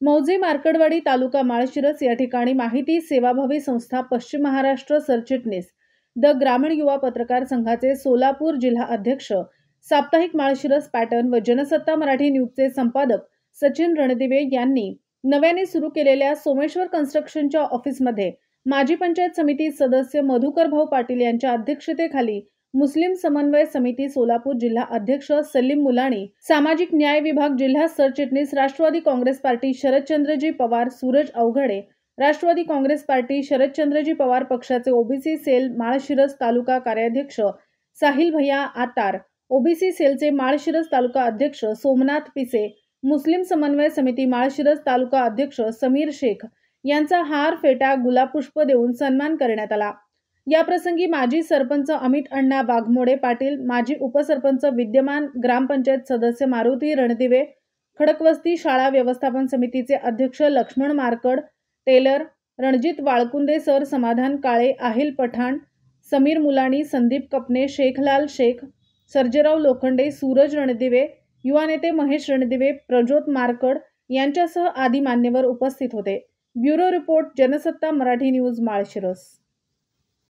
मौजे मार्कडवाडी तालुका माळशिरस या ठिकाणी माहिती सेवाभावी संस्था पश्चिम महाराष्ट्र सरचिटणीस द ग्रामीण युवा पत्रकार संघाचे सोलापूर जिल्हा अध्यक्ष साप्ताहिक माळशिरस पॅटर्न व जनसत्ता मराठी न्यूजचे संपादक सचिन रणदिवे यांनी नव्याने सुरू केलेल्या सोमेश्वर कन्स्ट्रक्शनच्या ऑफिसमध्ये माजी पंचायत समिती सदस्य मधुकर भाऊ पाटील यांच्या अध्यक्षतेखाली मुस्लिम समन्वय समिती सोलापूर जिल्हा अध्यक्ष सलीम मुलानी, सामाजिक न्याय विभाग जिल्हा सरचिटणीस राष्ट्रवादी काँग्रेस पार्टी शरदचंद्रजी पवार, सूरज अवघडे, राष्ट्रवादी काँग्रेस पार्टी शरदचंद्रजी पवार पक्षाचे ओबीसी सेल माळशिरस तालुका कार्याध्यक्ष साहिल भैया आतार, ओबीसी सेलचे माळशिरस तालुका अध्यक्ष सोमनाथ पिसे, मुस्लिम समन्वय समिती माळशिरस तालुका अध्यक्ष समीर शेख यांचा हार, फेटा, गुलाबपुष्प देऊन सन्मान करण्यात आला। या प्रसंगी माजी सरपंच अमित अण्णा वाघमोडे पाटील, माजी उपसरपंच विद्यमान ग्रामपंचायत सदस्य मारुती रणदिवे, खडकवस्ती शाळा व्यवस्थापन समितीचे अध्यक्ष लक्ष्मण मारकड, टेलर रणजित वाळकुंदे सर, समाधान काळे, आहिल पठाण, समीर मुलानी, संदीप कपने, शेखलाल शेख, सर्जेराव लोखंडे, सूरज रणदिवे, युवा नेते महेश रणदिवे, प्रज्योत मारकड यांच्यासह आदी मान्यवर उपस्थित होते। Bureau report, Jansatta Marathi news, Malshiras.